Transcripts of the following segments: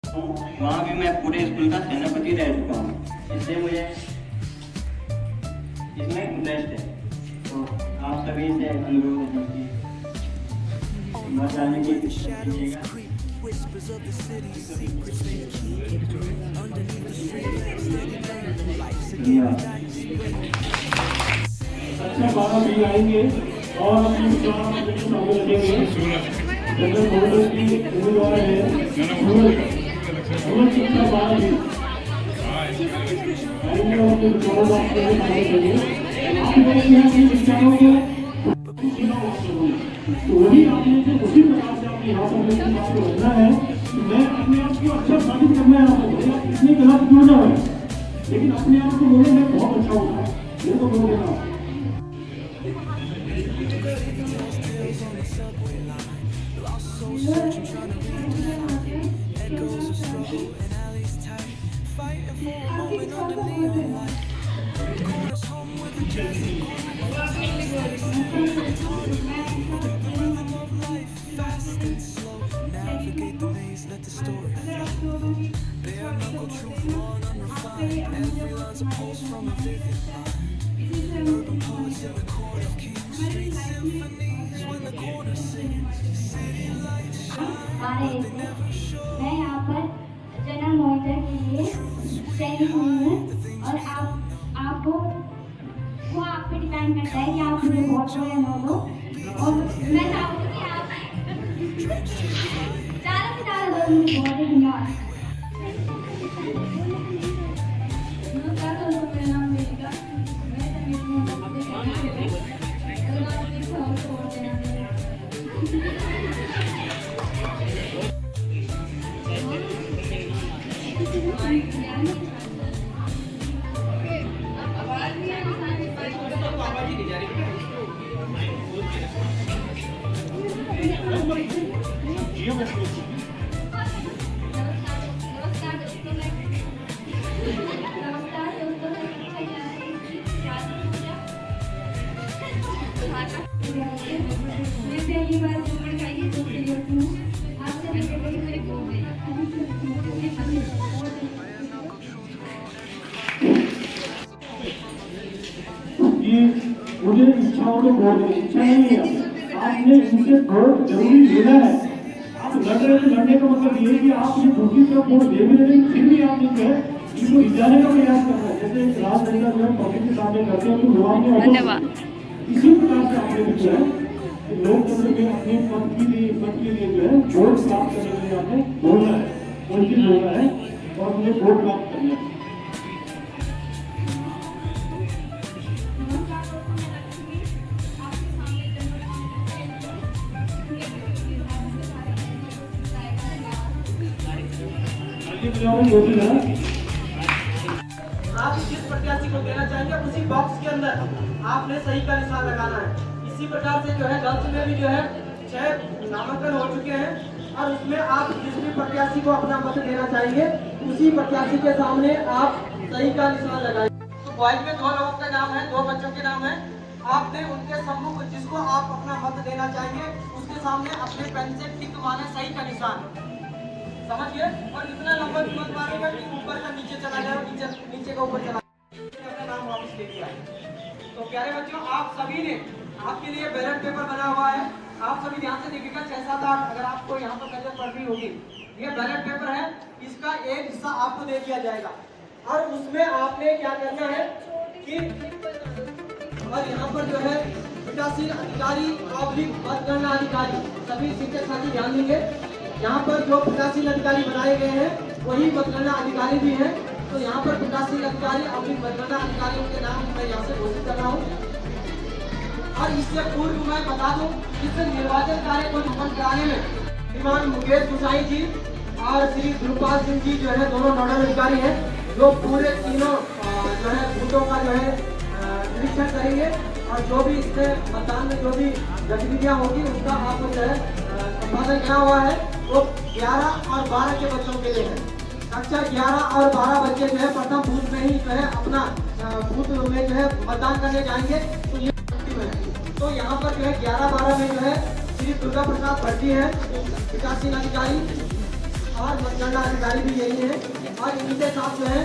वहाँ भी मैं पूरे स्कूल का सेनापति रह चुका हूँ, इसलिए मुझे इसमें इंटरेस्ट है। तो आप सभी से अनुरोध है कि बताने की कोशिश कीजिएगा। अच्छा 12 भी आएंगे और अपनी सामने रखेंगे। जनरल बोर्ड की उम्मीदवार है सूरज शिक्षा 12 भी आएंगे और फिर बोर्ड आपको देंगे। आप लोग अपने विचारों को वही आपने से उसी प्रकार से आपने यहाँ पर आपको रखना है कि मैं अपने आप को अच्छा साबित करना है। आपको इतने गलत क्यों ना है, लेकिन अपने आप को बोले मैं बहुत अच्छा हूँ, ये तो बोल देना। मैं यहाँ पर जनरल मॉनिटर के लिए चयनित हुई हूँ और आपको वो आप पे डिपेंड करता है कि आप मुझे वोट करो या ना दो। और मैं चाहूँगी कि आप ज़्यादा से ज़्यादा लोग मुझे वोट दें। धन्यवाद। मुझे इच्छाओं को वोट देने इच्छा नहीं है, आपने इनसे वोट जरूरी लेना है। आप लड़ रहे थे, लड़ने का मतलब ये है कि आप ये दूसरी तरफ वोट दे भी रहे हैं, फिर भी आप जो है इसको जिताने का प्रयास कर रहे हैं। जैसे राज नेता जो है पब्लिक के सामने करते हैं तो धन्यवाद। इसी प्रकार से आपने भी जो है लोकतंत्र में अपने पद के लिए जो है वोट प्राप्त करने के लिए आपने बोलना है, बोलना है और मुझे वोट प्राप्त करना है। आप जिस प्रत्याशी को देना चाहेंगे उसी बॉक्स के अंदर आपने सही का निशान लगाना है। इसी प्रकार से जो है गर्ल्स में भी जो है 6 नामांकन हो चुके हैं और उसमें आप जिस भी प्रत्याशी को अपना मत देना चाहेंगे उसी प्रत्याशी के सामने आप सही का निशान लगाएंगे। तो बॉयज में 2 लोगों के नाम है, 2 बच्चों के नाम है। आपने उनके सम्मुख जिसको आप अपना मत देना चाहेंगे उसके सामने अपने पेन से टिक माने सही का निशान समझिए और इतना लंबा भी मत मारेगा कि ऊपर का नीचे चला जाए और नीचे का ऊपर चला अपना नाम वापस ले लिया है। तो प्यारे बच्चों आप सभी ने आपके लिए बैलेट पेपर बना हुआ है, आप सभी ध्यान से देखिएगा 6, 7, 8 अगर आपको यहाँ पर नजर पड़ रही होगी ये बैलेट पेपर है, इसका एक हिस्सा आपको दे दिया जाएगा और उसमें आपने क्या करना है कि और यहाँ पर जो है पीठासीन अधिकारी मतगणना अधिकारी सभी शिक्षक साथी ध्यान देंगे। यहाँ पर जो पीठासीन अधिकारी बनाए गए हैं वही मतगणना अधिकारी भी हैं। तो यहाँ पर पीठासीन अधिकारी अपनी मतगणना अधिकारियों के नाम मैं यहाँ से घोषित कर रहा हूँ। और इससे पूर्व मैं बता दूँ इस निर्वाचन कार्य को संपन्न कराने में श्रीमान मुकेश गुसाई जी और श्री ध्रुवपाल सिंह जी जो है दोनों नोडल अधिकारी हैं जो पूरे तीनों जो है बूथों का जो है निरीक्षण करेंगे और जो भी इससे मतदान में जो भी गतिविधियाँ होगी उसका आपको जो है संपादन किया हुआ है वो 11 और 12 के बच्चों के लिए है। कक्षा 11 और 12 बच्चे जो है प्रथम बूथ में ही जो है अपना बूथ में जो है मतदान करने जाएंगे। तो ये तो यहाँ पर जो है 11-12 में जो है श्री दुर्गा प्रसाद भट्टी है पीठासीन अधिकारी और मतगणना अधिकारी भी यही है। और इनके साथ जो है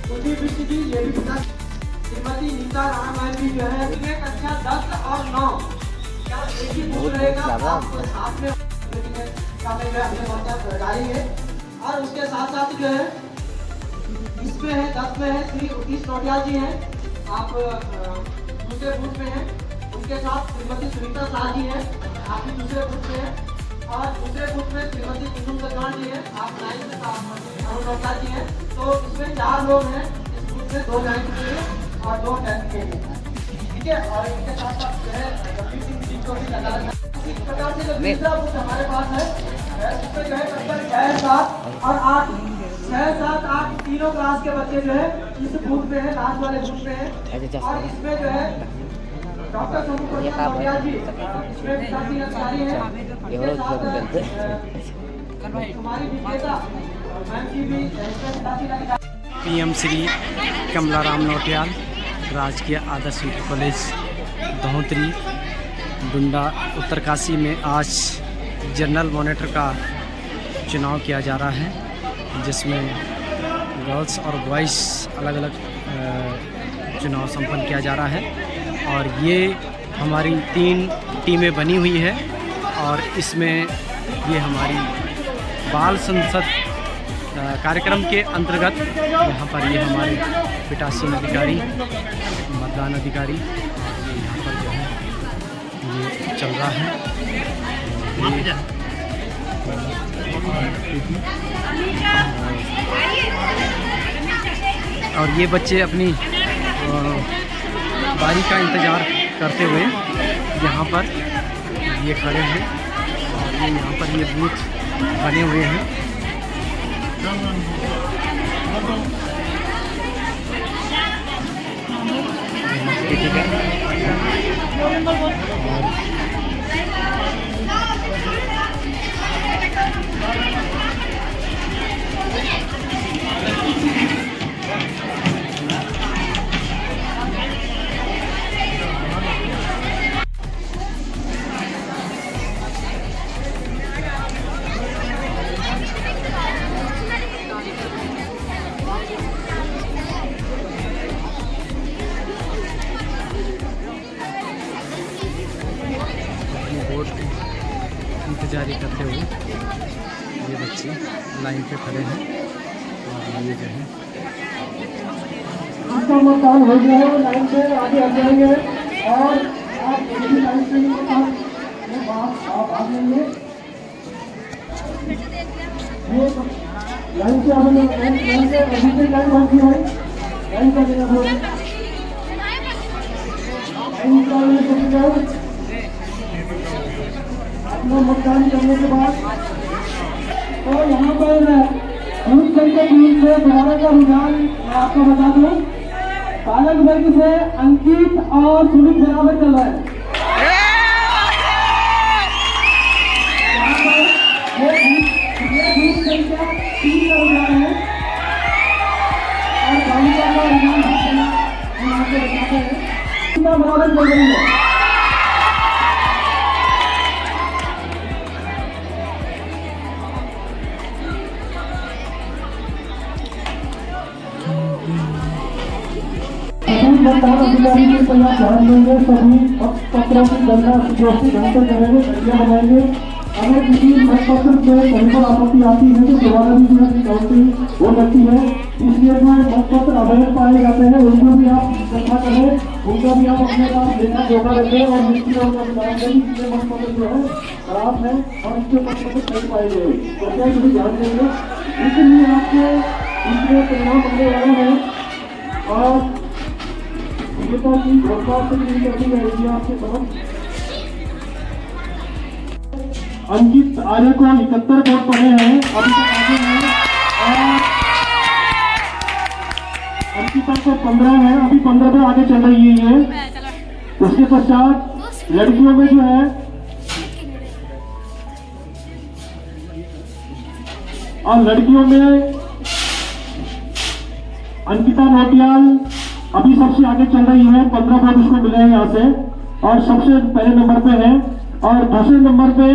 कुलदीप बिष्ट जी, ये भी पिता श्रीमती नीता राणा मैम भी जो है कक्षा 10 और 9 क्या एक ही बूथ रहेगा, आपको साथ में जारी है। और उसके साथ साथ जो है इसमें है 10 में है श्री उतीश नौटियाल जी हैं, आप दूसरे बूथ में हैं। उनके साथ श्रीमती सुनीता शाह जी हैं, आप भी दूसरे बूथ में हैं। और दूसरे बूथ में श्रीमती कुसुम सचवान जी हैं, आप 9 में अरुण नौटियाल जी हैं। तो इसमें 4 लोग हैं इस बूथ में, 2 9 के लिए और 2 10 के लिए, ठीक है। और इनके साथ साथ जो है रवि सिंह जी को भी लगा रखा है। इस प्रकार से जो तीसरा बूथ हमारे पास है उसमें जो है नंबर 6 7 और 8 6 7 8 तीनों क्लास के बच्चे जो है इस बूथ में है, लास्ट वाले बूथ में है। और इसमें जो है डॉक्टर सोनू प्रसाद नौटियाल जी इसमें विद्यार्थी अधिकारी हैं। इसके साथ हमारी विजेता मैम जी भी इसमें विद्यार्थी अधिकारी। पीएम श्री कमलाराम नौटियाल राजकीय आदर्श इंटर कॉलेज दहोत्री डुंडा उत्तरकाशी में आज जनरल मॉनिटर का चुनाव किया जा रहा है, जिसमें गर्ल्स और बॉयज़ अलग अलग चुनाव संपन्न किया जा रहा है। और ये हमारी 3 टीमें बनी हुई है और इसमें ये हमारी बाल संसद कार्यक्रम के अंतर्गत यहाँ पर ये हमारे पीठासीन अधिकारी, मतदान अधिकारी यहाँ पर जो है ये चल रहा है। और ये बच्चे अपनी बारी का इंतज़ार करते हुए यहाँ पर ये खड़े हैं और ये यहाँ पर ये बूथ बने हुए हैं। ठीक है। इंतजारी करते हुए ये बच्चे लाइन पे खड़े हैं और ये जो है आपका मतदान हो गया है, लाइन से आगे आ जाएंगे और आप लाइन से भाग लेंगे। लाइन से आपने लाइन से अभी से लाइन भाग दी है, लाइन का देना हो अपना मतदान करने के बाद तो यहाँ पर बूथ संख्या 3 से दोबारा का रुझान मैं आपको बता दूं, बालक वर्ग से अंकित और सुनील बराबर चल रहा है। ये बूथ संख्या 3 का रुझान है और बालिका का रुझान हम आपको बताते हैं बराबर चल रही है। मतदान अधिकारी के तैयार ध्यान देंगे, सभी पत्रों की गणना सुव्यवस्थित ढंग से करेंगे, प्रक्रिया बनाएंगे। अगर किसी मतपत्र से कहीं पर आपत्ति आती है तो दोबारा भी काउंटिंग हो सकती है, इसलिए जो मतपत्र अवैध पाए जाते हैं उनको भी आप इकट्ठा करें, उनका भी आप अपने पास देखा जोखा रखें और निश्चित मतपत्र जो है खराब है और इसके मतपत्र सही पाए गए कृपया भी ध्यान देंगे। इसलिए आपको इसमें परिणाम मिलने वाला है और आपके समझ अंकित आर्य को 71 वोट पड़े हैं, अभी तक आगे हैं और अंकिता को 15 है, अभी 15 पे आगे चल रही है। उसके पश्चात लड़कियों में जो है और लड़कियों में अंकिता नौटियाल अभी सबसे आगे चल रही है, 15 वोट उसको मिले हैं यहाँ से और सबसे पहले नंबर पे है। और दूसरे नंबर पे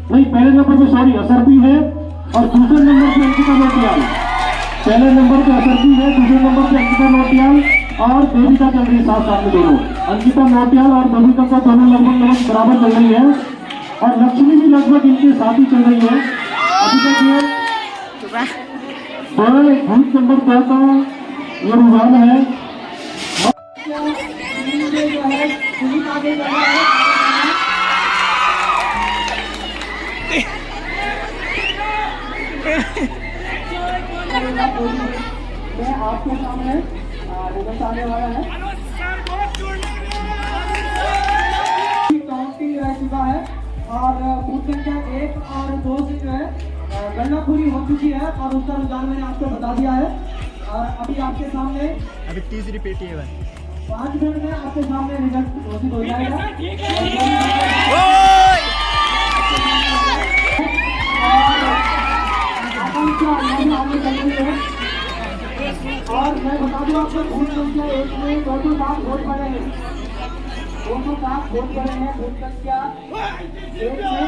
नहीं, पहले नंबर पे सॉरी असर भी है, और दूसरे नंबर पे अंकिता नोटियाल। पहले नंबर पे असरती है, दूसरे नंबर पे अंकिता नोटियाल और देविका चल रही है साथ साथ में दोनों। अंकिता नोटियाल और देविका को दोनों लगभग बराबर चल रही है और लक्ष्मी भी लगभग इनके साथ ही चल रही है। अभी तक ये बूथ नंबर 2 का ये रुझान है। मैं आपके सामने रिजल्ट आने वाला है। काउंटिंग रह चुका है और बूथ संख्या 1 और 2 से जो है गणना पूरी हो चुकी है और उसका रुझान मैंने आपको बता दिया है। और अभी आपके सामने अभी तीसरी पेटी है 5 मिनट में आपके सामने रिजल्ट घोषित हो जाएगा। और मैं बता दूं आपको बूथ संख्या 1 में 207 वोट पड़े हैं, 207 वोट पड़े हैं बूथ संख्या 1 में।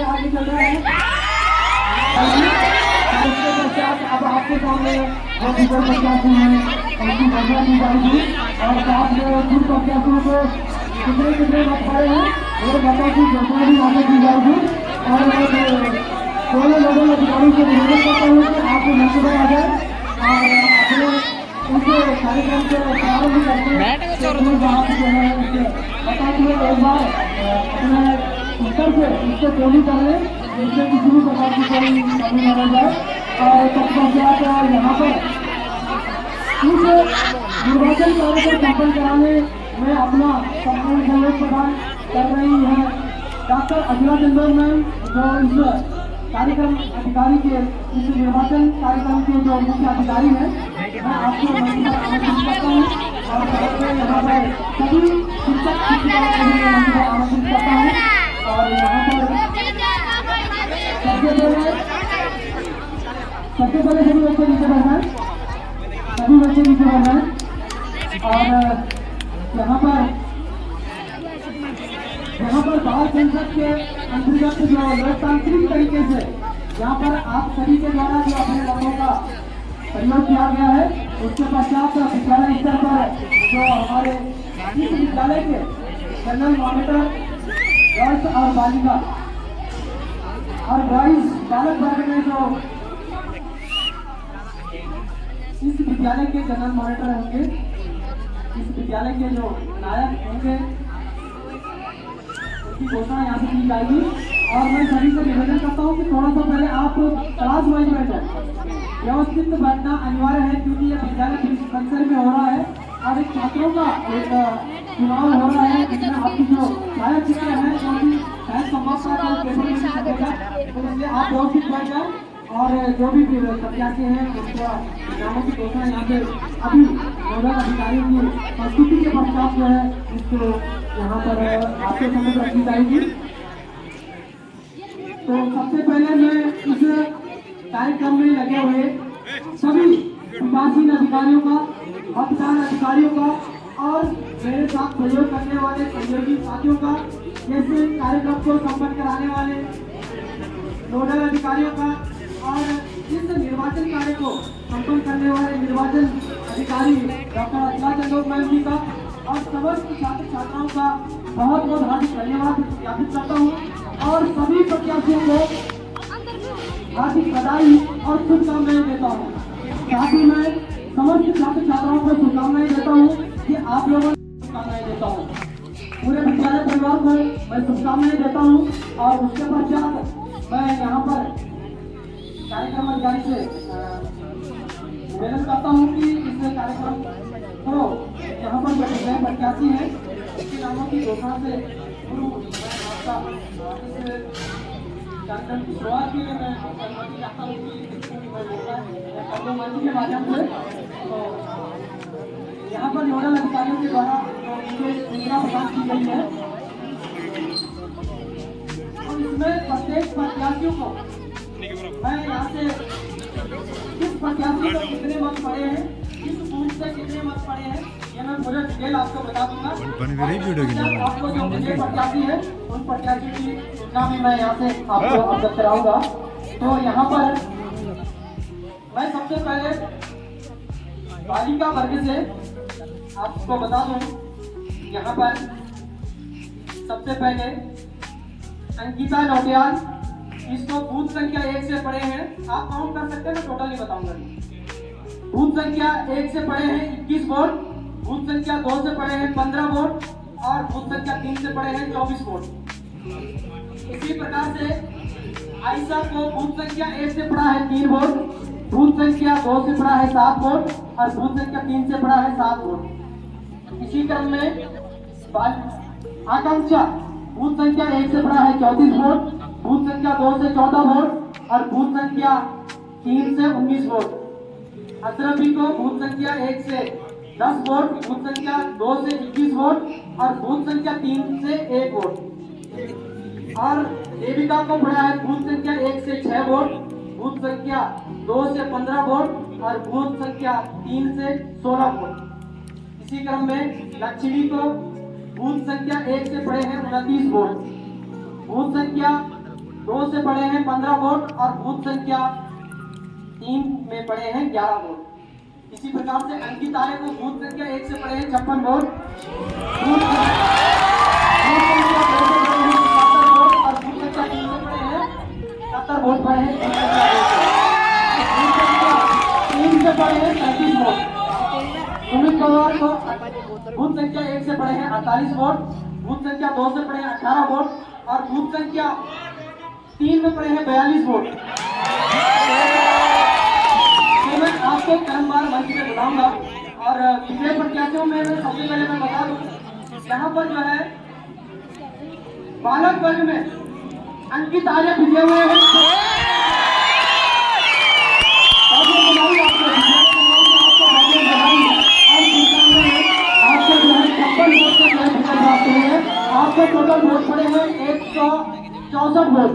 आगे चल रहा है। उसके पश्चात अब आपके सामने जो दूसरे प्रत्याशी हैं उनकी घोषणा की जाएगी और साथ में कुछ प्रत्याशियों को कितने कितने मत पड़े हैं वो मतों की घोषणा भी वहाँ की जाएगी। और दोनों लोगों अधिकारी को निवेदन करता हूँ कि आपको मंच पर आ जाए और अपने उस कार्यक्रम को प्रारंभ करके बता दिए एक बार अपने उत्तर से उसको टोली कर लें, जिससे किसी भी प्रकार की कोई कमी न रह जाए। और तत्पश्चात यहाँ पर इस निर्वाचन कार्य को संपन्न कराने में अपना संपूर्ण सहयोग प्रदान कर रही है डॉक्टर अजला चंदन मैम, जो इस कार्यक्रम अधिकारी के इस निर्वाचन कार्यक्रम के जो मुख्य अधिकारी हैं। मैं आपको आमंत्रित करता हूँ और यहाँ पर सभी शिक्षक शिक्षिकाओं को भी आमंत्रित करता हूँ। और यहाँ पर सबसे पहले सभी बच्चे नीचे बैठना है, सभी बच्चे नीचे बैठना है। और यहाँ पर बाल संसद के अंतर्गत जो लोकतांत्रिक तरीके से यहाँ पर आप सभी के द्वारा जो अपने लोगों का प्रयोग किया गया है, उसके पश्चात विद्यालय स्तर पर जो हमारे इस विद्यालय के जनरल मॉनिटर गर्ल्स और बालिका और बॉयज बालक वर्ग में जो इस विद्यालय के जनरल मॉनिटर होंगे, इस विद्यालय के जो नायक होंगे, उसकी घोषणा यहाँ से की जाएगी। और मैं सभी से निवेदन करता हूँ कि थोड़ा सा पहले आप क्लास वाइज बैठे, व्यवस्थित बैठना अनिवार्य है क्योंकि ये विद्यालय परिसर में हो रहा है और एक छात्रों का एक चुनाव हो रहा है, जिसमें आपकी जो छाया चित्र है जो भी शायद संभवतः पेपर में सकेगा, तो इसलिए आप व्यवस्थित बैठ जाए। और जो भी प्रत्याशी हैं उसका नामों की घोषणा यहाँ पे अभी नोडल अधिकारियों की संस्कृति के पश्चात जो है इसको यहाँ पर आपके समझ रखी जाएगी। तो सबसे पहले मैं इस कार्यक्रम में लगे हुए सभी पीठासीन अधिकारियों का, मतदान अधिकारियों का और मेरे साथ सहयोग करने वाले सहयोगी साथियों का, जैसे कार्यक्रम को संपन्न कराने वाले नोडल अधिकारियों का और इस निर्वाचन कार्य को संपन्न करने वाले निर्वाचन अधिकारी डॉक्टर अजला चंदन मैम जी का और समस्त छात्र छात्राओं का बहुत बहुत हार्दिक धन्यवाद ज्ञापित करता हूँ और सभी प्रत्याशियों को हार्दिक बधाई और शुभकामनाएं देता हूँ। साथ ही मैं समस्त छात्र छात्राओं को शुभकामनाएं देता हूँ कि आप लोगों को शुभकामनाएं देता हूँ, पूरे विद्यालय परिवार को मैं शुभकामनाएं देता हूँ। और उसके पश्चात मैं यहाँ पर कार्यक्रम अधिकारी से निवेदन करता हूँ कि इस कार्यक्रम को यहाँ पर जो नए प्रत्याशी हैं उसके नामों की घोषणा से शुरू आपका इस कार्यक्रम की शुरुआत के लिए मैं आपका अनुमति चाहता हूँ कि मंच के माध्यम से तो यहाँ पर नोडल अधिकारियों के द्वारा जो सूचना प्रदान की गई है और इसमें प्रत्येक प्रत्याशियों को मैं यहाँ से किस प्रत्याशी को कितने मत पड़े हैं, किस बूथ से कितने मत पड़े हैं, ये मैं पूरा डिटेल आपको बता दूंगा। आपको जो मुझे प्रत्याशी है उन प्रत्याशी की सूचना भी मैं यहाँ से आपको अवगत कराऊंगा। तो यहाँ पर मैं सबसे पहले बालिका वर्ग से आपको बता दूं, यहाँ पर सबसे पहले अंकिता नौटियाल, इसको बूथ संख्या 1 से पढ़े हैं। आप काउंट कर सकते हैं, मैं टोटल नहीं बताऊंगा। बूथ संख्या 1 से पढ़े हैं 21 वोट, बूथ संख्या 2 से पढ़े हैं 15 वोट और बूथ संख्या 3 से पढ़े हैं 24 वोट। इसी प्रकार से आयशा को बूथ संख्या 1 से पढ़ा है 3 वोट, बूथ संख्या 2 से पढ़ा है 7 वोट और बूथ संख्या 3 से पढ़ा है 7 वोट। इसी क्रम में आकांक्षा बूथ संख्या 1 से पढ़ा है 34 वोट, बूथ संख्या 2 से 14 वोट और बूथ संख्या 3 से 19 वोट। अशरफी को बूथ संख्या 1 से 10 वोट, बूथ संख्या 2 से 21 वोट और बूथ संख्या 3 से 1 वोट। और देविका को पढ़ा है बूथ संख्या 1 से 6 वोट, बूथ संख्या 2 से 15 वोट और बूथ संख्या 3 से 16 वोट। इसी क्रम में लक्ष्मी को बूथ संख्या 1 से पढ़े हैं 29 वोट, बूथ संख्या 2 से पढ़े हैं 15 वोट और बूथ संख्या 3 में पढ़े हैं 11 वोट। इसी प्रकार से अंकित आर्य को बूथ संख्या 1 से पढ़े हैं 56 वोट, बूथ संख्या 2 से पढ़े हैं 77 वोट और बूथ संख्या 3 से पढ़े हैं 70 वोट पढ़े हैं। बूथ संख्या 3 से पढ़े हैं 35 वोट। सुमित पवार को बूथ संख्या 1 से पढ़े हैं 48 वोट, बूथ संख्या 2 से पढ़े हैं 18 वोट और बूथ संख्या 3 में पढ़े हैं 42 वोट। तो मैं आपको क्रमवार मंच पे बुलाऊंगा और विजय प्रत्याशियों में सबसे पहले मैं बता दूं, यहाँ पर जो है बालक वर्ग में अंकित आर्य विजय हुए हैं। आपको टोटल वोट पड़े हैं 164 वोट।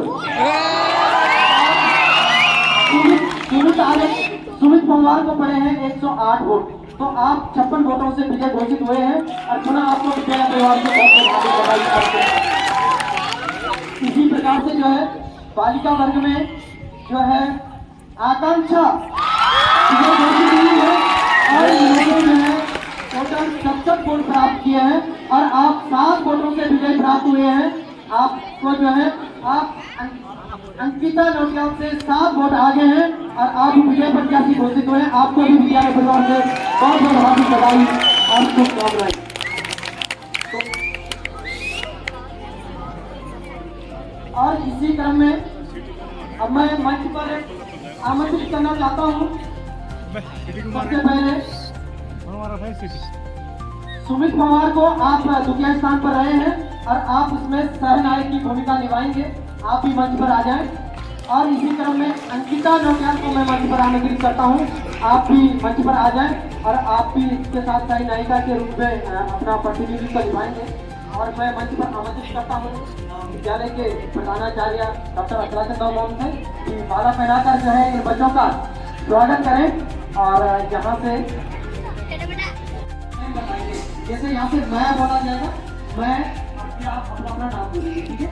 सुमित पवार को पड़े हैं 108 वोट। तो आप 56 वोटों से विजय घोषित हुए हैं और पुनः आपको विजय परिवार से बहुत बधाई करते हैं। इसी प्रकार से जो है बालिका वर्ग में जो है आकांक्षा विजय घोषित हुई है और इन्होंने जो है टोटल 67 वोट प्राप्त किए हैं और आप 7 वोटों से विजय प्राप्त हुए हैं। आपको जो है आप अंकिता नौटियाल से 7 वोट आगे हैं और आप विजय प्रत्याशी घोषित हुए हैं। आपको भी विद्यालय परिवार से बहुत बहुत हार्दिक बधाई और शुभकामनाएं। और इसी क्रम में अब मैं मंच पर आमंत्रित करना चाहता हूँ सबसे पहले सुमित पवार को। आप द्वितीय स्थान पर रहे हैं और आप उसमें सहनायक की भूमिका निभाएंगे। आप भी मंच पर आ जाएं। और इसी क्रम में अंकिता नौटियाल को मैं मंच पर आमंत्रित करता हूं, आप भी मंच पर आ जाएं और आप भी इसके साथ सही नायिका के रूप में अपना प्रतिनिधित्व निभाएंगे। और मैं मंच पर आमंत्रित करता हूं विद्यालय के प्रधानाचार्य डॉक्टर अखिलाचंद्र मोहन से कि माला पहनाकर जो है इन बच्चों का स्वागत करें। और यहाँ से जैसे यहाँ से मैं बोला जाएगा, मैं आप अपना अपना नाम बोलिए, ठीक है?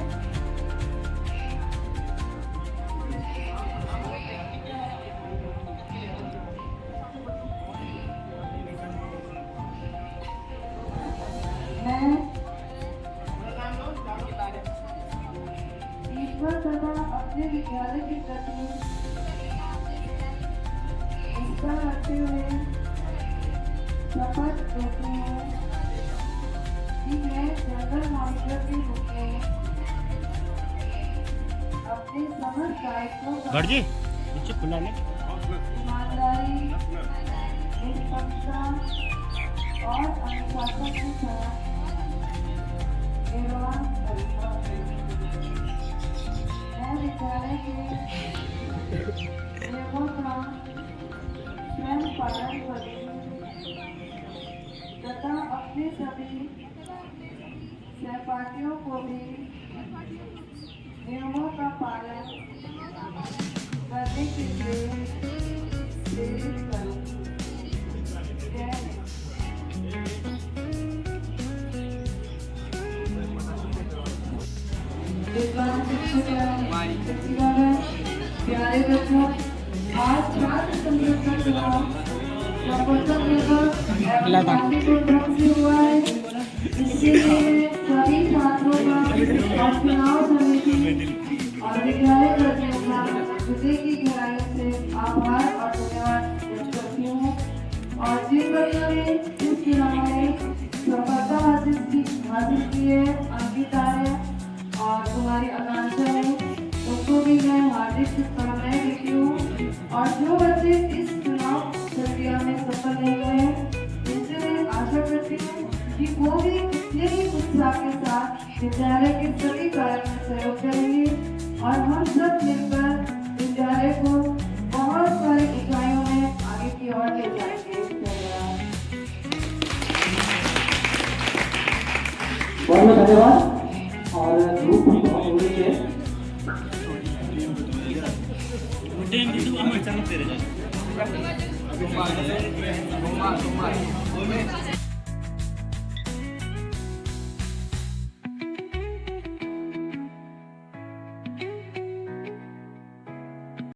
मैं ईश्वर तथा अपने विद्यालय के प्रति निष्ठा रखते हुए शपथ लेती हूँ कि मैं जनरल मॉनिटर के रूप में अपने समस्त दायित्वों का ईमानदारी, निष्पक्षता और अनुशासन के साथ निर्वहन करूँगा। मैं विद्यालय के नियमों का स्वयं पालन करूँगी तथा अपने सभी सहपाठियों को भी नियमों का पालन करने के लिए प्रेरित करूं। विद्वान शिक्षिकागण, प्यारे बच्चों, आज छात्र संसद का चुनाव शांतिपूर्ण ढंग से हुआ है। इसके लिए सभी छात्रों का और चुनाव समिति और विद्यालय कर्मियों का हृदय की गहराई से आभार और धन्यवाद व्यक्त करती हूँ। और जिन बच्चों ने इस चुनाव में सफलता हासिल की है, अंकिता है और तुम्हारी आकांक्षा है, उनको भी मैं हार्दिक शुभकामनाएं देती हूँ। और जो बच्चे इस चुनाव प्रक्रिया में सफल नहीं हुए, इनसे मैं आशा करती हूँ कि वो भी इतने ही उत्साह के साथ विद्यालय के सभी कार्य में सहयोग करेंगे और हम सब मिलकर विद्यालय को बहुत सारी इकाइयों में आगे की ओर ले जाएंगे। बहुत बहुत धन्यवाद। और ग्रुप बहुत हो रही है।